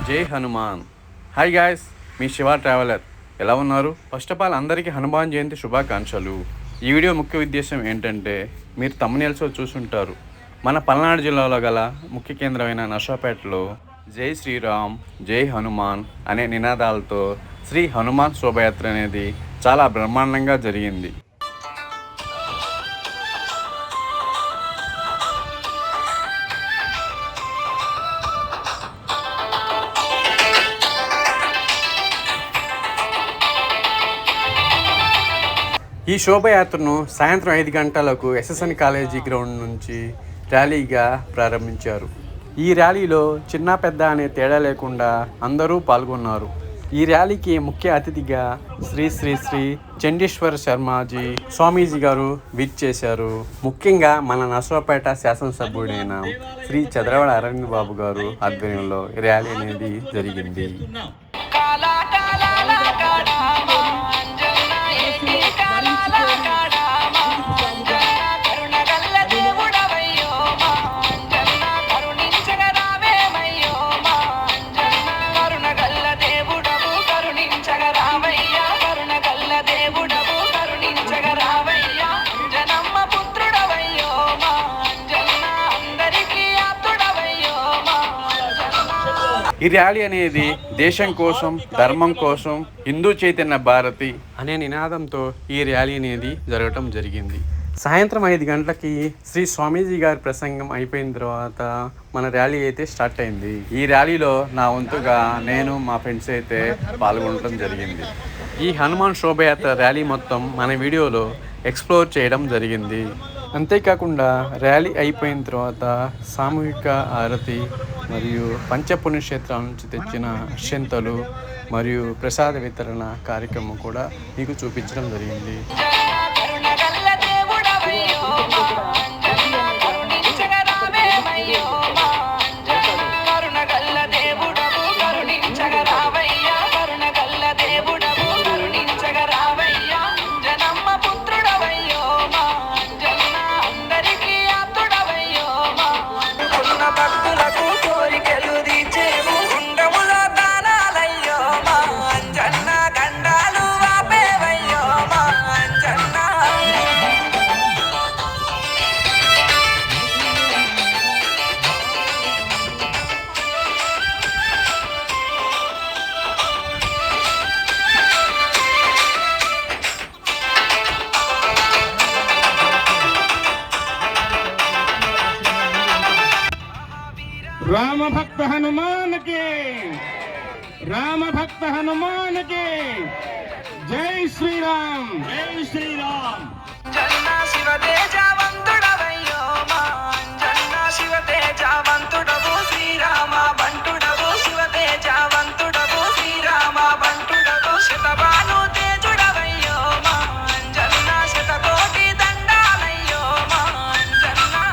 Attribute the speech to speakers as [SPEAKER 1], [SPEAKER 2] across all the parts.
[SPEAKER 1] జై Hanuman. Hi guys, మీ Shiva traveller. ఎలా ఉన్నారు? ఫస్ట్ ఆఫ్ ఆల్ అందరికీ హనుమాన్ జయంతి శుభాకాంక్షలు. ఈ వీడియో ముఖ్య ఉద్దేశం ఏంటంటే, మీరు తమ్మునేల్స్లో చూసుంటారు, మన పల్నాడు జిల్లాలో గల ముఖ్య కేంద్రమైన నర్సాపేటలో జై శ్రీరామ్ జై హనుమాన్ అనే నినాదాలతో శ్రీ హనుమాన్ శోభయాత్ర అనేది చాలా బ్రహ్మాండంగా జరిగింది. ఈ శోభయాత్రను సాయంత్రం 5 గంటలకు ఎస్ఎస్ఎన్ కాలేజీ గ్రౌండ్ నుంచి ర్యాలీగా ప్రారంభించారు. ఈ ర్యాలీలో చిన్న పెద్ద అనే తేడా లేకుండా అందరూ పాల్గొన్నారు. ఈ ర్యాలీకి ముఖ్య అతిథిగా శ్రీ శ్రీ శ్రీ చండీశ్వర శర్మాజీ స్వామీజీ గారు విచ్చేశారు. ముఖ్యంగా మన నర్సాపేట శాసనసభ్యుడైన శ్రీ చదరవాడ అరవింద్ బాబు గారు ఆధ్వర్యంలో ర్యాలీ అనేది జరిగింది. ఈ ర్యాలీ అనేది దేశం కోసం, ధర్మం కోసం, హిందూ చైతన్య భారతి అనే నినాదంతో ఈ ర్యాలీ అనేది జరగటం జరిగింది. సాయంత్రం 5 గంటలకి శ్రీ స్వామీజీ గారి ప్రసంగం అయిపోయిన తర్వాత మన ర్యాలీ అయితే స్టార్ట్ అయింది. ఈ ర్యాలీలో నా వంతుగా నేను మా ఫ్రెండ్స్ అయితే పాల్గొనడం జరిగింది. ఈ హనుమాన్ శోభయాత్ర ర్యాలీ మొత్తం మన వీడియోలో ఎక్స్ప్లోర్ చేయడం జరిగింది. అంతేకాకుండా ర్యాలీ అయిపోయిన తర్వాత సామూహిక ఆరతి మరియు పంచపుణ్యక్షేత్రాల నుంచి తెచ్చిన అక్షంతలు మరియు ప్రసాద వితరణ కార్యక్రమం కూడా మీకు చూపించడం జరిగింది.
[SPEAKER 2] राम भक्त हनुमान के, राम भक्त हनुमान के, जय श्री राम, जय श्री राम. जन्ना शिव तेजवंतुडवय्यो मा, जन्ना शिव तेजवंतुडवु श्रीराम बंटुडवु, शिव तेजवंतुडवु श्रीराम बंटुडवु, शतभानु तेजुडवय्यो मा, जन्ना शतकोटि దండాలయ్యో మా జన్నా.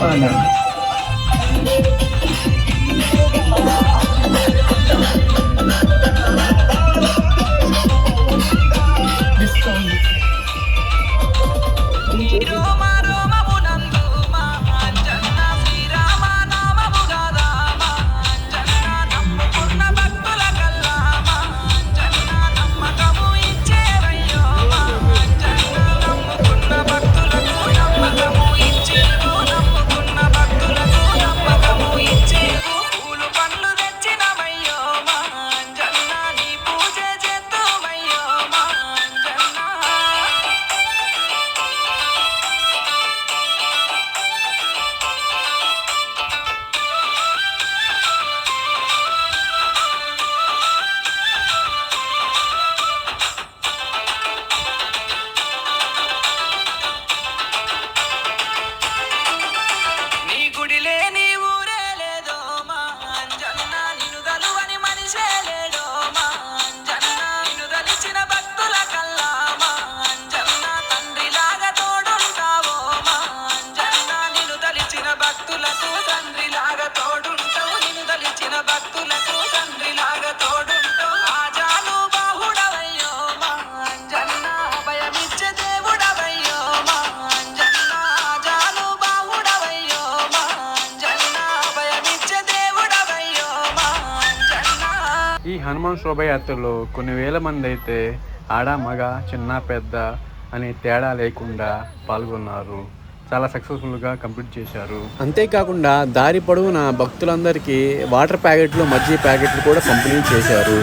[SPEAKER 2] పాలన.
[SPEAKER 1] ఈ హనుమాన్ శోభయాత్రలో కొన్ని వేల మంది అయితే ఆడ మగ చిన్న పెద్ద అనే తేడా లేకుండా పాల్గొన్నారు. చాలా సక్సెస్ఫుల్గా కంప్లీట్ చేశారు. అంతేకాకుండా దారి పొడవున భక్తులందరికీ వాటర్ ప్యాకెట్లు మజ్జిగ ప్యాకెట్లు కూడా పంపిణీ చేశారు.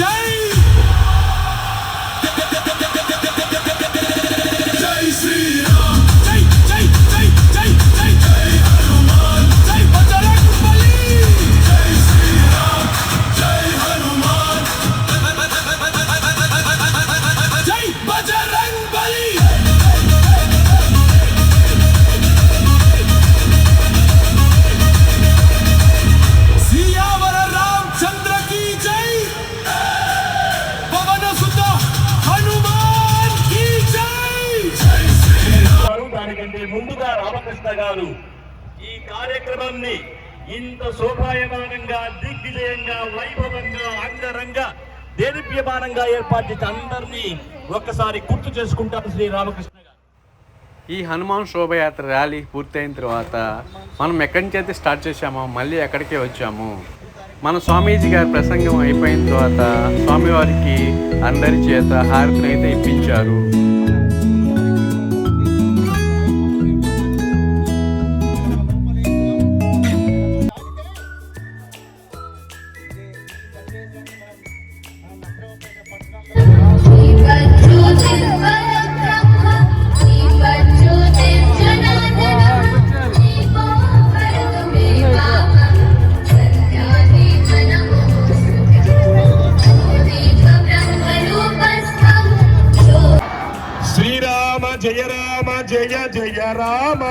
[SPEAKER 3] జై జై శ్రీరామ్ జై జై జై జై జై జై హనుమాన్ జై బజరంగ్ బలి జై శ్రీరామ్ జై హనుమాన్ జై బజరంగ్ బలి సియావర రామచంద్ర की जय పవన సుత హనుమాన్ की जय జై శ్రీరామ్
[SPEAKER 2] దానికంటే ముందుగా రామకృష్ణ గారు ఈ కార్యక్రమాన్ని ఇంత శోభాయమానంగా దిగ్విజయంగా వైభవంగా అంగరంగ దేదీప్యమానంగా ఏర్పాటు చేసి అందరినీ ఒక్కసారి గుర్తు చేసుకుంటారు శ్రీ రామకృష్ణ గారు.
[SPEAKER 1] ఈ హనుమాన్ శోభయాత్ర ర్యాలీ పూర్తయిన తర్వాత మనం ఎక్కడి నుంచి అయితే స్టార్ట్ చేశామో మళ్ళీ ఎక్కడికే వచ్చాము. మన స్వామీజీ గారి ప్రసంగం అయిపోయిన తర్వాత స్వామివారికి అందరి చేత హారతిని అయితే ఇప్పించారు.
[SPEAKER 2] శ్రీరామ జయ రామ జయ జయ రామ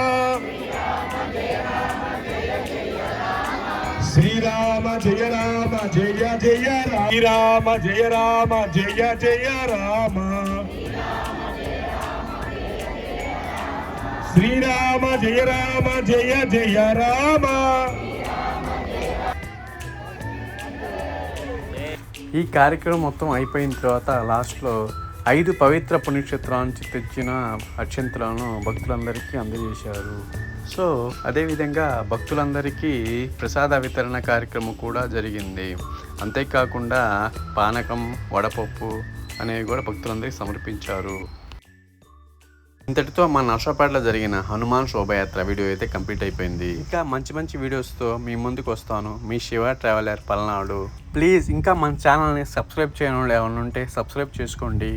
[SPEAKER 2] శ్రీరామ జయ రామ జయ జయ రామ శ్రీరామ జయ రామ జయ జయ రామ శ్రీరామ జయ రామ జయ జయ రామ.
[SPEAKER 1] ఈ కార్యక్రమం మొత్తం అయిపోయిన తర్వాత లాస్ట్లో 5 పవిత్ర పుణ్యక్షేత్రాల నుంచి తెచ్చిన అక్షంతలను భక్తులందరికీ అందజేశారు. సో అదేవిధంగా భక్తులందరికీ ప్రసాద వితరణ కార్యక్రమం కూడా జరిగింది. అంతేకాకుండా పానకం, వడపప్పు అనేవి కూడా భక్తులందరికీ సమర్పించారు. ఇంతటితో మన నర్సాపేటలో జరిగిన హనుమాన్ శోభయాత్ర వీడియో అయితే కంప్లీట్ అయిపోయింది. ఇంకా మంచి మంచి వీడియోస్తో మీ ముందుకు వస్తాను. మీ శివ ట్రావెలర్ పల్నాడు. ప్లీజ్ ఇంకా మన ఛానల్ని సబ్స్క్రైబ్ చేయడం వాళ్ళు ఎవరైనా ఉంటే సబ్స్క్రైబ్ చేసుకోండి.